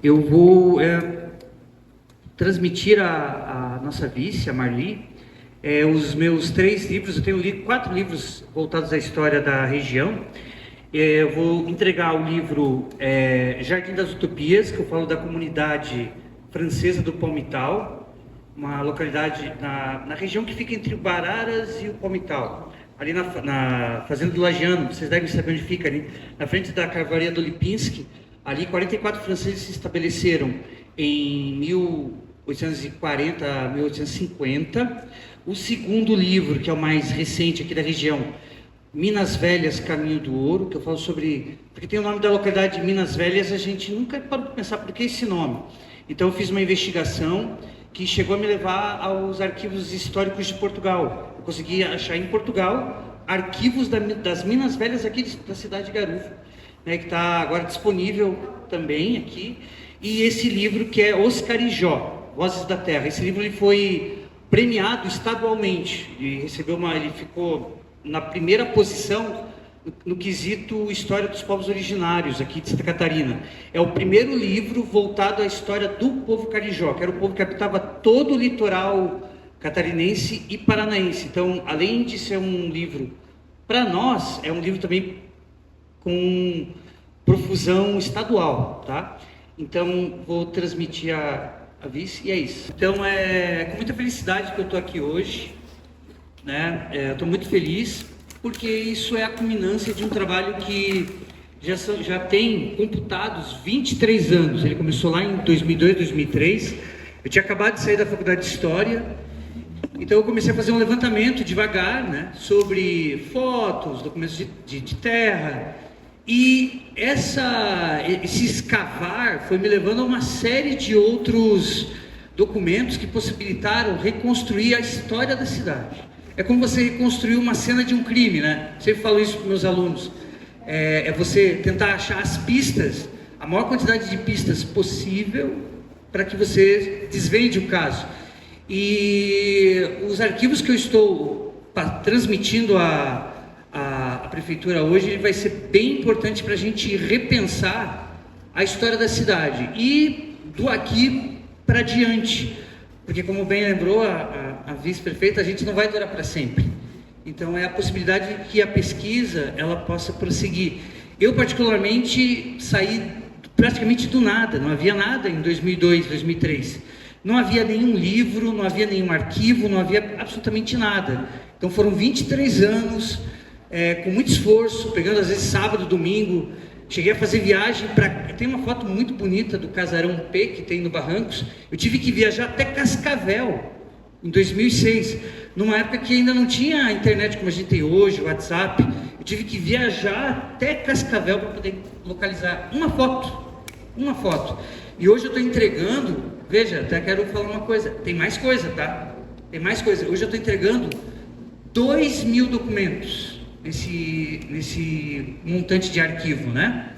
Eu vou transmitir à nossa vice, a Marli, os meus 3 livros. Eu tenho lido 4 livros voltados à história da região. Eu vou entregar o livro Jardim das Utopias, que eu falo da comunidade francesa do Palmital, uma localidade na região que fica entre o Bararas e o Palmital, ali na Fazenda do Lagiano. Vocês devem saber onde fica, ali na frente da Carvoaria do Lipinski. Ali 44 franceses se estabeleceram em 1840 a 1850. O segundo livro, que é o mais recente aqui da região, Minas Velhas, Caminho do Ouro, que eu falo sobre... Porque tem o nome da localidade de Minas Velhas, a gente nunca parou para pensar por que esse nome. Então eu fiz uma investigação que chegou a me levar aos arquivos históricos de Portugal. Eu consegui achar em Portugal arquivos das Minas Velhas aqui da cidade de Garuva, né, que está agora disponível também aqui. E esse livro, que é Os Carijó, Vozes da Terra. Esse livro ele foi premiado estadualmente e ele ficou na primeira posição no quesito História dos Povos Originários aqui de Santa Catarina. É o primeiro livro voltado à história do povo carijó, que era o povo que habitava todo o litoral catarinense e paranaense. Então, além de ser um livro para nós, é um livro também com profusão estadual, tá? Então, vou transmitir a vice e é isso. Então, é com muita felicidade que eu estou aqui hoje, né? Eu estou muito feliz, porque isso é a culminância de um trabalho que já tem computados 23 anos. Ele começou lá em 2002, 2003. Eu tinha acabado de sair da faculdade de História, então eu comecei a fazer um levantamento devagar, né, sobre fotos, documentos de terra. E esse escavar foi me levando a uma série de outros documentos que possibilitaram reconstruir a história da cidade. É como você reconstruir uma cena de um crime, né? Sempre falo isso para meus alunos. É você tentar achar as pistas, a maior quantidade de pistas possível, para que você desvende o caso. E os arquivos que eu estou transmitindo à prefeitura hoje, ele vai ser bem importante para a gente repensar a história da cidade e do aqui para diante, porque, como bem lembrou a vice-prefeita, a gente não vai durar para sempre. Então é a possibilidade de que a pesquisa ela possa prosseguir. Eu particularmente saí praticamente do nada, não havia nada em 2002, 2003. Não havia nenhum livro, não havia nenhum arquivo, não havia absolutamente nada. Então foram 23 anos, com muito esforço, pegando às vezes sábado, domingo. Cheguei a fazer viagem tem uma foto muito bonita do Casarão P, que tem no Barrancos. Eu tive que viajar até Cascavel, em 2006, numa época que ainda não tinha internet como a gente tem hoje, WhatsApp. Eu tive que viajar até Cascavel para poder localizar uma foto. E hoje eu estou entregando, veja, até quero falar uma coisa, tem mais coisa, tá? Tem mais coisa. Hoje eu estou entregando 2.000 documentos nesse montante de arquivo, né?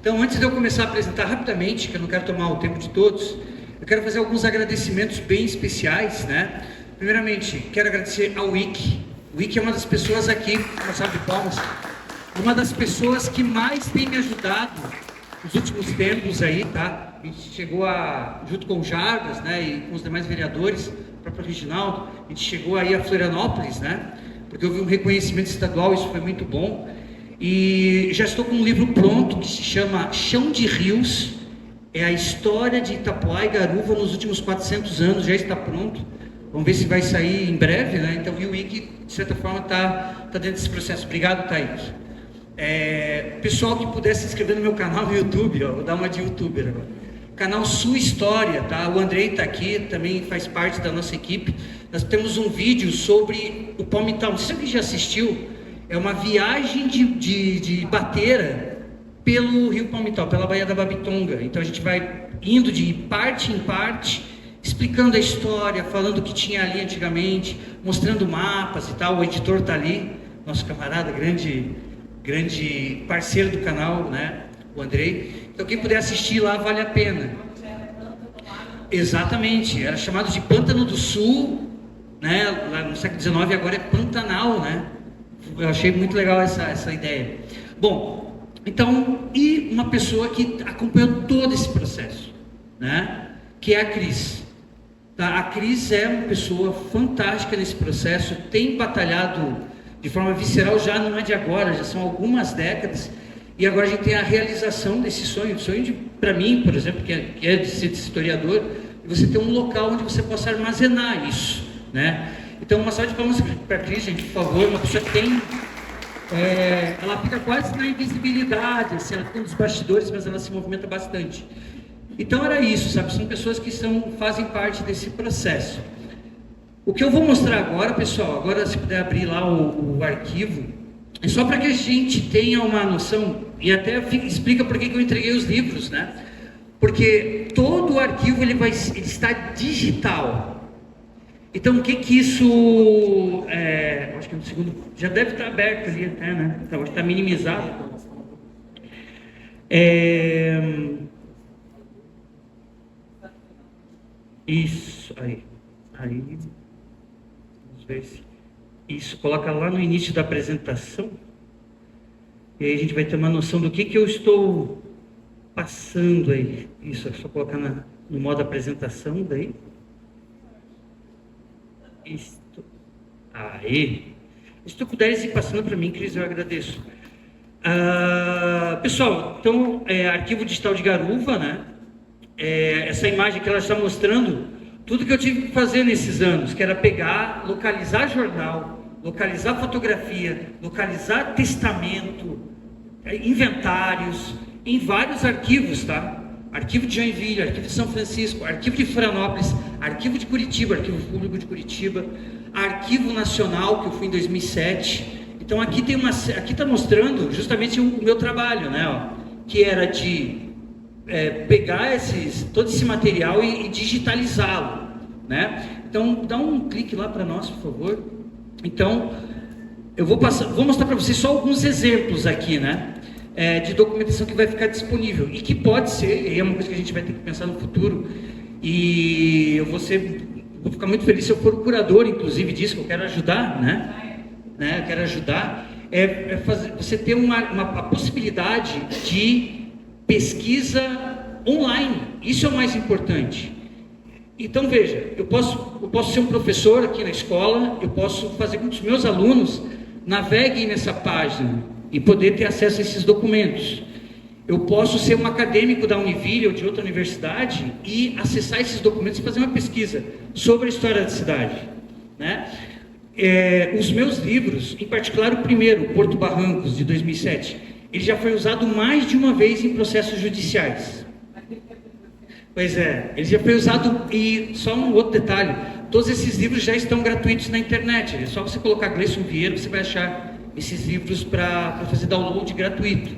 Então, antes de eu começar a apresentar rapidamente, que eu não quero tomar o tempo de todos, eu quero fazer alguns agradecimentos bem especiais, né? Primeiramente, quero agradecer ao Wiki. O Wiki é uma das pessoas aqui, uma salva de palmas, uma das pessoas que mais tem me ajudado nos últimos tempos aí, tá? A gente chegou junto com o Jardas, né, e com os demais vereadores, o próprio Reginaldo, a gente chegou aí a Florianópolis, né? Porque houve um reconhecimento estadual, isso foi muito bom. E já estou com um livro pronto que se chama Chão de Rios. É a história de Itapoá e Garuva nos últimos 400 anos, já está pronto. Vamos ver se vai sair em breve, né? Então o Wiki, de certa forma, está dentro desse processo. Obrigado, Thaís. Pessoal que puder se inscrever no meu canal no YouTube, ó, vou dar uma de youtuber agora. Canal Sua História, tá? O Andrei está aqui, também faz parte da nossa equipe. Nós temos um vídeo sobre o Palmital. Não sei se alguém já assistiu. É uma viagem de bateira pelo Rio Palmital, pela Baía da Babitonga. Então a gente vai indo de parte em parte, explicando a história, falando o que tinha ali antigamente, mostrando mapas e tal. O editor está ali, nosso camarada, grande parceiro do canal, né? O Andrei. Então quem puder assistir lá, vale a pena. Exatamente, era chamado de Pântano do Sul, né? Lá no século XIX, agora é Pantanal, né? Eu achei muito legal essa ideia. Bom, então, e uma pessoa que acompanhou todo esse processo, né? Que é a Cris. Tá? A Cris é uma pessoa fantástica nesse processo, tem batalhado de forma visceral, já não é de agora, já são algumas décadas, e agora a gente tem a realização desse sonho, para mim, por exemplo, que é de ser historiador, você ter um local onde você possa armazenar isso, né? Então, uma salva de palmas para a Cris, gente, por favor, uma pessoa que tem... ela fica quase na invisibilidade, assim, ela fica nos bastidores, mas ela se movimenta bastante. Então era isso, sabe? São pessoas que fazem parte desse processo. O que eu vou mostrar agora, pessoal, agora se puder abrir lá o arquivo, é só para que a gente tenha uma noção, e até explica por que eu entreguei os livros, né? Porque todo o arquivo ele está digital. Então o que isso... acho que no segundo... Já deve estar aberto ali até, né? Então, acho que está minimizado. Isso, aí. Vamos ver se... Isso, coloca lá no início da apresentação. E aí a gente vai ter uma noção do que eu estou passando aí. Isso, é só colocar no modo apresentação daí. Isto. Aí. Se tu puderes ir passando para mim, Cris, eu agradeço. Pessoal, então, arquivo digital de Garuva, né? Essa imagem que ela está mostrando, tudo que eu tive que fazer nesses anos, que era pegar, localizar jornal, localizar fotografia, localizar testamento, inventários, em vários arquivos, tá? Arquivo de Joinville, arquivo de São Francisco, arquivo de Florianópolis, arquivo de Curitiba, arquivo público de Curitiba, arquivo nacional, que eu fui em 2007. Então aqui está mostrando justamente o meu trabalho, né? Ó, que era de pegar todo esse material e digitalizá-lo, né? Então dá um clique lá para nós, por favor. Então eu vou mostrar para vocês só alguns exemplos aqui, né? De documentação que vai ficar disponível e que pode ser, e é uma coisa que a gente vai ter que pensar no futuro, e eu vou ficar muito feliz se eu for o curador, inclusive, disso, que eu quero ajudar, né? Eu quero ajudar, você ter uma possibilidade de pesquisa online, isso é o mais importante. Então veja, eu posso ser um professor aqui na escola, eu posso fazer com que os meus alunos naveguem nessa página e poder ter acesso a esses documentos. Eu posso ser um acadêmico da Univille ou de outra universidade e acessar esses documentos e fazer uma pesquisa sobre a história da cidade, né? Os meus livros, em particular o primeiro, Porto Barrancos, de 2007, ele já foi usado mais de uma vez em processos judiciais. Pois é, ele já foi usado, e só um outro detalhe, todos esses livros já estão gratuitos na internet, é só você colocar Gleison Vieira, você vai achar esses livros para fazer download gratuito.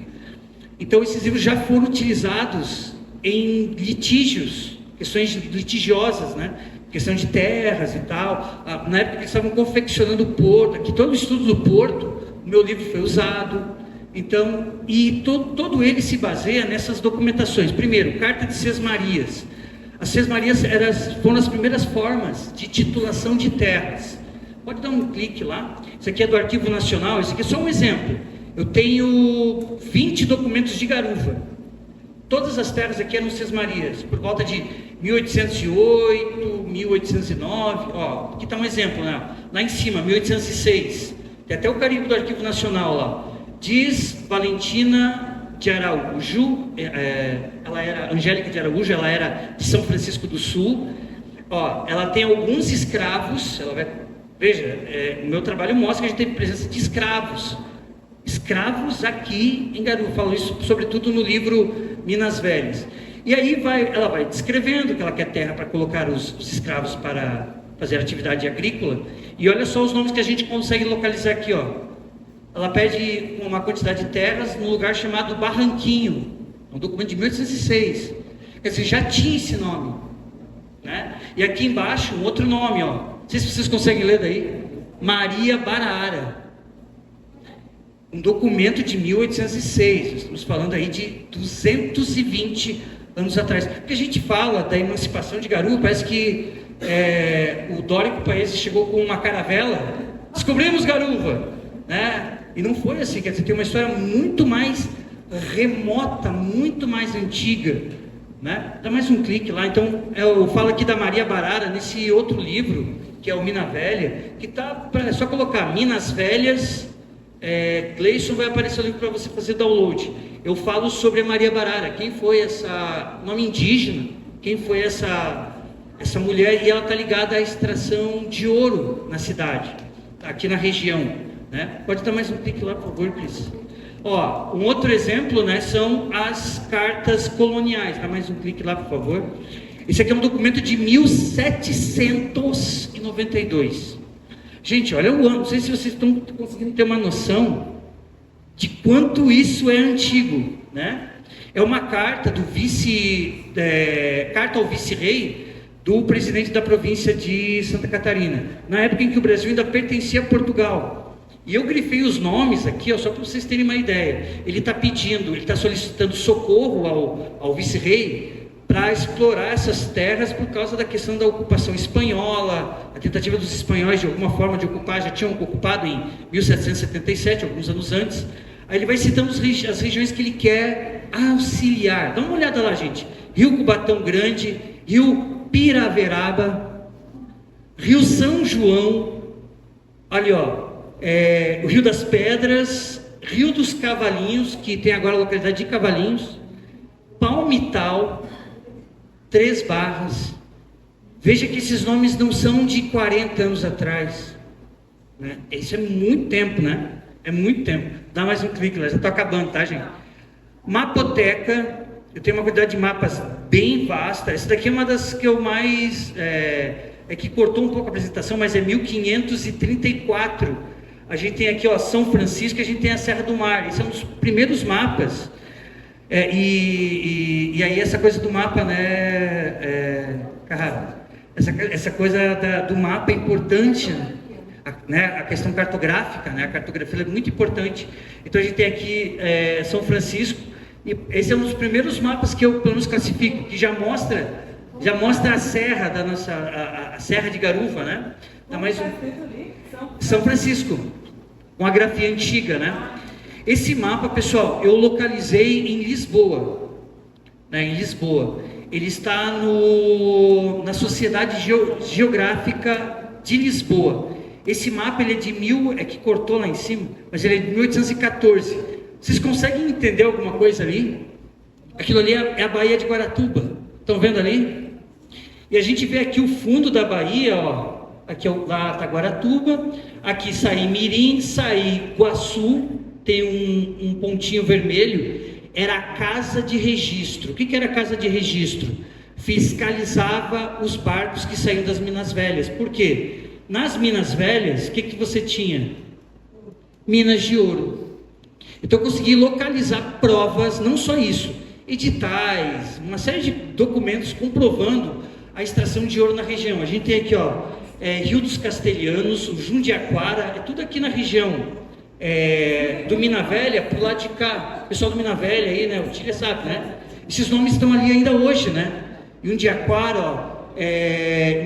Então esses livros já foram utilizados em litígios, questões litigiosas, né? Questão de terras e tal, na época que eles estavam confeccionando o porto, aqui todo o estudo do porto, o meu livro foi usado. Então, e todo ele se baseia nessas documentações. Primeiro, Carta de Sesmarias. As Sesmarias foram as primeiras formas de titulação de terras. Pode dar um clique lá. Isso aqui é do Arquivo Nacional, isso aqui é só um exemplo. Eu tenho 20 documentos de garuva. Todas as terras aqui eram Sesmarias, por volta de 1808, 1809. Ó, aqui está um exemplo, né? Lá em cima, 1806. Tem até o carimbo do Arquivo Nacional lá. Diz Valentina de Araújo, ela era Angélica de Araújo, ela era de São Francisco do Sul. Ó, ela tem alguns escravos. Veja, o meu trabalho mostra que a gente teve presença de escravos aqui em Garuva. Falo isso sobretudo no livro Minas Velhas. E aí ela vai descrevendo que ela quer terra para colocar os escravos para fazer atividade agrícola. E olha só os nomes que a gente consegue localizar aqui, ó. Ela pede uma quantidade de terras num lugar chamado Barranquinho, um documento de 1806. Quer dizer, já tinha esse nome, né? E aqui embaixo um outro nome, ó. Não sei se vocês conseguem ler daí. Maria Baraara. Um documento de 1806, estamos falando aí de 220 anos atrás. Porque a gente fala da emancipação de Garuva, parece que o Dórico Paese chegou com uma caravela, descobrimos Garuva, né? E não foi assim, quer dizer, tem uma história muito mais remota, muito mais antiga né? Dá mais um clique lá. Então, eu falo aqui da Maria Barara, nesse outro livro, que é o Mina Velha, que tá, é só colocar Minas Velhas, Gleison, vai aparecer o livro para você fazer download. Eu falo sobre a Maria Barara, quem foi essa, nome indígena, quem foi essa mulher, e ela está ligada à extração de ouro na cidade, aqui na região, né? Pode dar mais um clique lá, por favor, Cris. Ó, um outro exemplo, né, são as cartas coloniais. Dá mais um clique lá, por favor. Esse aqui é um documento de 1792. Gente, olha o ano. Não sei se vocês estão conseguindo ter uma noção de quanto isso é antigo, né? É uma carta do carta ao vice-rei do presidente da província de Santa Catarina, na época em que o Brasil ainda pertencia a Portugal. E eu grifei os nomes aqui, ó, só para vocês terem uma ideia. Ele está solicitando socorro ao vice-rei para explorar essas terras por causa da questão da ocupação espanhola, a tentativa dos espanhóis de alguma forma de ocupar, já tinham ocupado em 1777, alguns anos antes. Aí ele vai citando as regiões que ele quer auxiliar. Dá uma olhada lá, gente. Rio Cubatão Grande, Rio Piraveraba, Rio São João, olha, ó, o Rio das Pedras, Rio dos Cavalinhos, que tem agora a localidade de Cavalinhos, Palmital, Três Barras. Veja que esses nomes não são de 40 anos atrás, né? Isso é muito tempo, né? É muito tempo. Dá mais um clique lá, já estou acabando, tá, gente? Mapoteca, eu tenho uma quantidade de mapas bem vasta. Essa daqui é uma das que eu mais... que cortou um pouco a apresentação, mas é 1534. A gente tem aqui, ó, São Francisco, a gente tem a Serra do Mar. Esses são os primeiros mapas. E aí essa coisa do mapa, né, Carrara? Essa coisa do mapa é importante, né? A questão cartográfica, né? A cartografia é muito importante. Então a gente tem aqui São Francisco, e esse é um dos primeiros mapas que eu pelo menos classifico, que já mostra a serra da nossa, a Serra de Garuva, né? Dá mais um. São Francisco, com a grafia antiga, né? Esse mapa, pessoal, eu localizei em Lisboa, né? Em Lisboa. Ele está na Sociedade Geográfica de Lisboa. Esse mapa, ele é de que cortou lá em cima, mas ele é de 1814. Vocês conseguem entender alguma coisa ali? Aquilo ali é a Baía de Guaratuba. Estão vendo ali? E a gente vê aqui o fundo da Bahia, ó. Aqui lá está Guaratuba, aqui Saí-Mirim, Saí-Guaçu, tem um pontinho vermelho, era a casa de registro. O que era a casa de registro? Fiscalizava os barcos que saíam das Minas Velhas. Por quê? Nas Minas Velhas, o que você tinha? Minas de ouro. Então eu consegui localizar provas, não só isso, editais, uma série de documentos comprovando a extração de ouro na região. A gente tem aqui, ó, Rio dos Castelhanos, o Jundiaquara, é tudo aqui na região do Mina Velha, pro lado de cá. O pessoal do Mina Velha aí, né, o Tília sabe, né? Esses nomes estão ali ainda hoje, né? Jundiaquara, ó,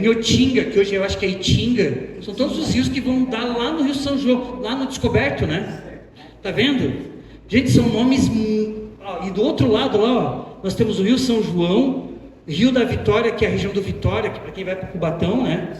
Nhotinga, que hoje eu acho que é Itinga, são todos os rios que vão dar lá no Rio São João, lá no Descoberto, né? Tá vendo? Gente, são nomes... e do outro lado lá, ó, nós temos o Rio São João, Rio da Vitória, que é a região do Vitória, que para quem vai para Cubatão, né?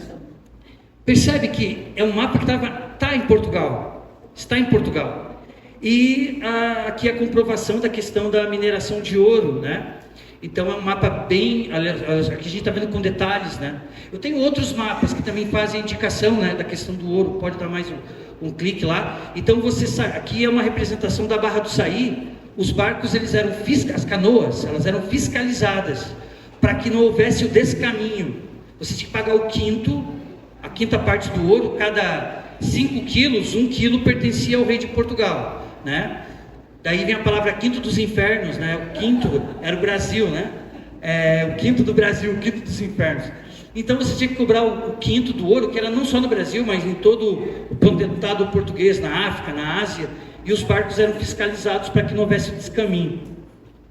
Percebe que é um mapa que está em Portugal, está em Portugal. E aqui a comprovação da questão da mineração de ouro, né? Então é um mapa bem, aqui a gente está vendo com detalhes, né? Eu tenho outros mapas que também fazem indicação, né, da questão do ouro. Pode dar mais um clique lá. Então aqui é uma representação da Barra do Saí. Os barcos, eles eram as canoas, elas eram fiscalizadas para que não houvesse o descaminho. Você tinha que pagar a quinta parte do ouro. Cada 5 quilos, 1 quilo pertencia ao rei de Portugal, né? Daí vem a palavra quinto dos infernos, né? O quinto era o Brasil, né? O quinto do Brasil, o quinto dos infernos. Então você tinha que cobrar o quinto do ouro, que era não só no Brasil, mas em todo o potentado português, na África, na Ásia, e os barcos eram fiscalizados para que não houvesse descaminho,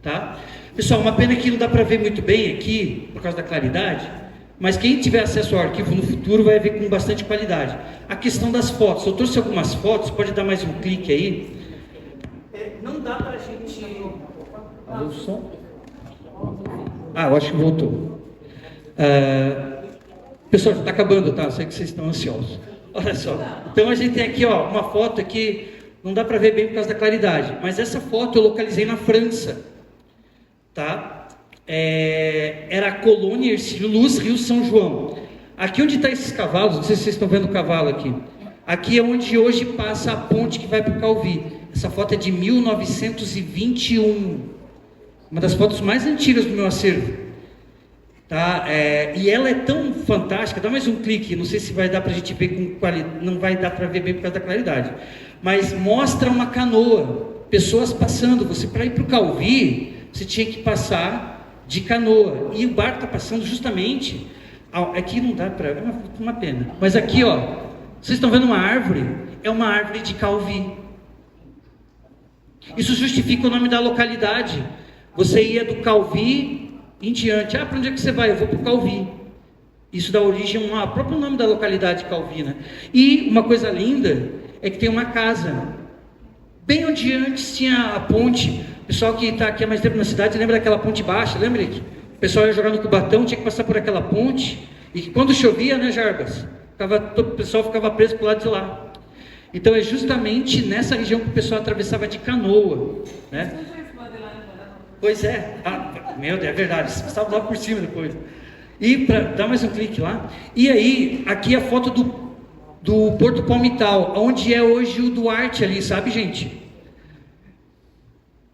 tá? Pessoal, uma pena que não dá para ver muito bem aqui, por causa da claridade, mas quem tiver acesso ao arquivo no futuro vai ver com bastante qualidade. A questão das fotos, eu trouxe algumas fotos, pode dar mais um clique aí. Não dá para a gente... Alô, som? Ah, eu acho que voltou. Pessoal, já está acabando, tá? Eu sei que vocês estão ansiosos. Olha só. Então a gente tem aqui, ó, uma foto que não dá para ver bem por causa da claridade, mas essa foto eu localizei na França, tá? Era a colônia Hercílio Luz, Rio São João. Aqui onde estão esses cavalos, não sei se vocês estão vendo o cavalo aqui. Aqui é onde hoje passa a ponte que vai para o Calvi. Essa foto é de 1921. Uma das fotos mais antigas do meu acervo. Tá? E ela é tão fantástica. Dá mais um clique, não sei se vai dar para a gente ver com qualidade. Não vai dar para ver bem por causa da claridade. Mas mostra uma canoa, pessoas passando. Você, para ir para o Calvi, você tinha que passar de canoa. E o barco está passando justamente... Aqui não dá para... É uma pena. Mas aqui, ó, vocês estão vendo uma árvore? É uma árvore de Calvi. Isso justifica o nome da localidade. Você ia do Calvi em diante. Para onde é que você vai? Eu vou para o Calvi. Isso dá origem ao próprio nome da localidade, Calvi, né? E uma coisa linda é que tem uma casa. Bem onde antes tinha a ponte. O pessoal que está aqui há mais tempo na cidade, lembra daquela ponte baixa? Lembra que o pessoal ia jogar no Cubatão, tinha que passar por aquela ponte. E que quando chovia, né, Jarbas? O pessoal ficava preso para o lado de lá. Então é justamente nessa região que o pessoal atravessava de canoa, né? Pois é, meu Deus, é verdade, você estava lá por cima depois. E dá mais um clique lá. E aí, aqui a foto do Porto Palmital, onde é hoje o Duarte ali, sabe, gente?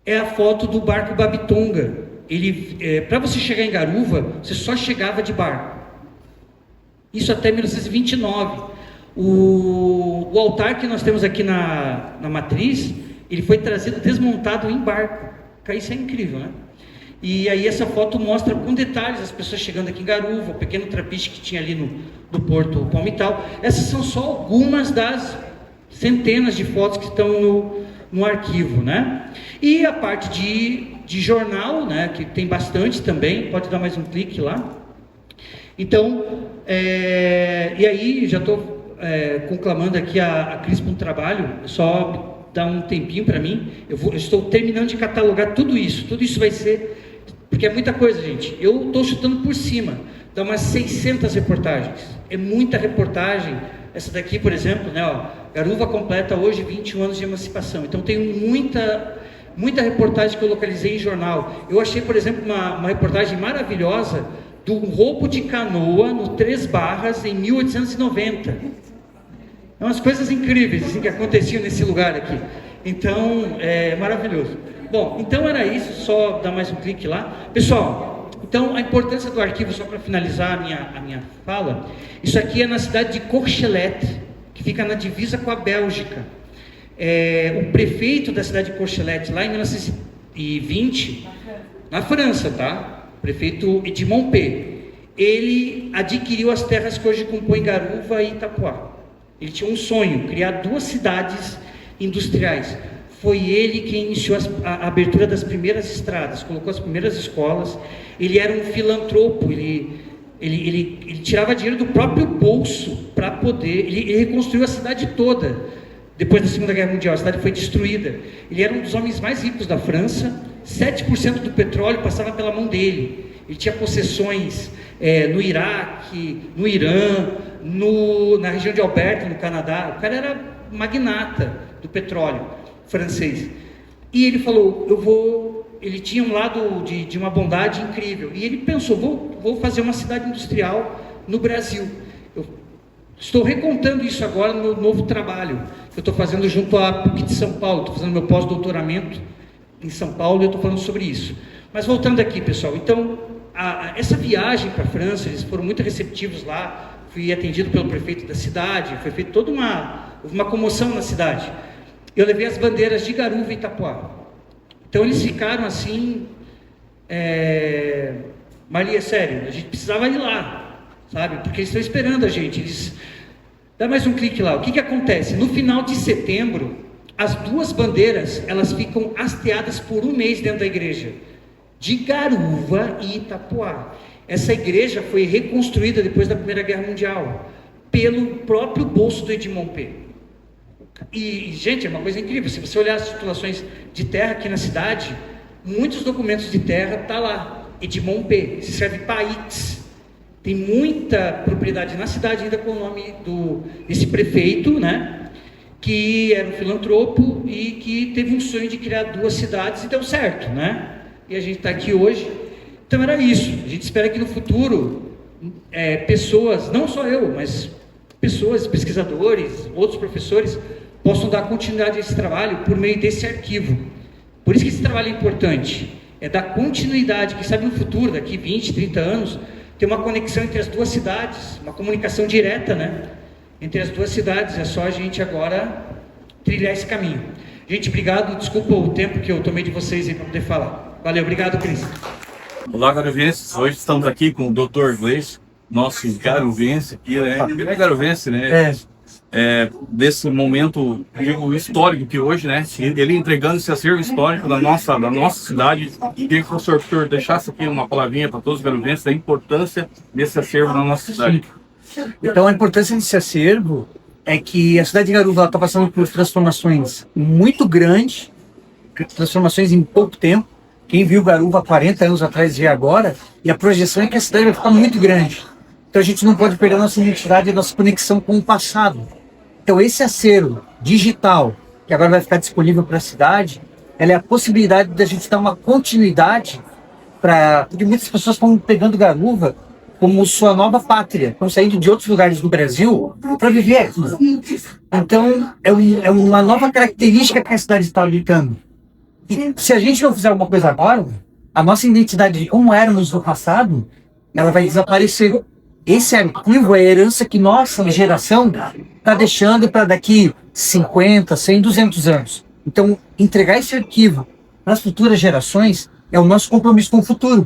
É a foto do barco Babitonga. Para você chegar em Garuva, você só chegava de barco. Isso até 1929. O altar que nós temos aqui na matriz, ele foi trazido desmontado em barco. Isso é incrível, né? E aí essa foto mostra com detalhes as pessoas chegando aqui em Garuva, o pequeno trapiche que tinha ali no Porto Palmital. Essas são só algumas das centenas de fotos que estão no arquivo, né? E a parte de jornal, né, que tem bastante também, pode dar mais um clique lá. Então, e aí já estou conclamando aqui a Cris para um trabalho, só dá um tempinho para mim, eu estou terminando de catalogar tudo isso vai ser, porque é muita coisa, gente, eu estou chutando por cima, dá umas 600 reportagens, é muita reportagem. Essa daqui, por exemplo, né, ó, Garuva completa hoje 21 anos de emancipação, então tem muita reportagem que eu localizei em jornal. Eu achei, por exemplo, uma reportagem maravilhosa do roubo de canoa no Três Barras em 1890. É umas coisas incríveis assim, que aconteciam nesse lugar aqui. Então, é maravilhoso. Bom, então era isso, só dar mais um clique lá. Pessoal, então a importância do arquivo, só para finalizar a minha fala, isso aqui é na cidade de Courchelet, que fica na divisa com a Bélgica. O prefeito da cidade de Courchelet, lá em 1920, na França, tá? O prefeito Edmond P. Ele adquiriu as terras que hoje compõem Garuva e Itapuá. Ele tinha um sonho, criar 2 cidades industriais. Foi ele quem iniciou a abertura das primeiras estradas, colocou as primeiras escolas. Ele era um filantropo, ele tirava dinheiro do próprio bolso para poder... Ele reconstruiu a cidade toda. Depois da Segunda Guerra Mundial, a cidade foi destruída. Ele era um dos homens mais ricos da França. 7% do petróleo passava pela mão dele. Ele tinha possessões no Iraque, no Irã, na região de Alberta, no Canadá. O cara era magnata do petróleo francês. E ele falou, ele tinha um lado de uma bondade incrível. E ele pensou, vou fazer uma cidade industrial no Brasil. Eu estou recontando isso agora no meu novo trabalho que eu estou fazendo junto à PUC de São Paulo. Estou fazendo meu pós-doutoramento em São Paulo e eu estou falando sobre isso. Mas voltando aqui, pessoal, então, essa viagem para a França, eles foram muito receptivos lá, fui atendido pelo prefeito da cidade, foi feita toda uma comoção na cidade. Eu levei as bandeiras de Garuva e Itapuá. Então eles ficaram assim, Maria, sério, a gente precisava ir lá, sabe, porque eles estão esperando a gente. Dá mais um clique lá. O que acontece? No final de setembro, as 2 bandeiras, elas ficam hasteadas por um mês dentro da igreja, de Garuva e Itapuá. Essa igreja foi reconstruída depois da Primeira Guerra Mundial, pelo próprio bolso do Edmond P. E, gente, é uma coisa incrível, se você olhar as titulações de terra aqui na cidade, muitos documentos de terra estão lá. Edmond P. Se escreve Paix. Tem muita propriedade na cidade ainda com o nome desse prefeito, né? Que era um filantropo e que teve um sonho de criar 2 cidades e deu certo, né? E a gente está aqui hoje. Então era isso. A gente espera que no futuro pessoas, não só eu, mas pessoas, pesquisadores, outros professores, possam dar continuidade a esse trabalho por meio desse arquivo. Por isso que esse trabalho é importante. É dar continuidade, que sabe no futuro, daqui 20, 30 anos, ter uma conexão entre as 2 cidades, uma comunicação direta, né? Entre as 2 cidades. É só a gente agora trilhar esse caminho. Gente, obrigado. Desculpa o tempo que eu tomei de vocês aí para poder falar. Valeu, obrigado, Cris. Olá, garovenses. Hoje estamos aqui com o Dr. Gleice, nosso garovense aqui, né? Ele é garovense, né? Desse momento histórico que hoje, né? Ele entregando esse acervo histórico da nossa cidade. Queria que o professor deixasse aqui uma palavrinha para todos os garovenses da importância desse acervo na nossa cidade. Então, a importância desse acervo é que a cidade de Garuva está passando por transformações muito grandes, transformações em pouco tempo. Quem viu Garuva 40 anos atrás vê agora, e a projeção é que a cidade vai ficar muito grande. Então a gente não pode perder a nossa identidade e a nossa conexão com o passado. Então esse acervo digital, que agora vai ficar disponível para a cidade, ela é a possibilidade da gente dar uma continuidade porque muitas pessoas estão pegando Garuva como sua nova pátria, estão saindo de outros lugares do Brasil para viver aqui. Então é uma nova característica que a cidade está habitando. E se a gente não fizer alguma coisa agora, a nossa identidade de como éramos no passado, ela vai desaparecer. Esse arquivo é a herança que nossa geração está deixando para daqui 50, 100, 200 anos. Então, entregar esse arquivo para as futuras gerações é o nosso compromisso com o futuro.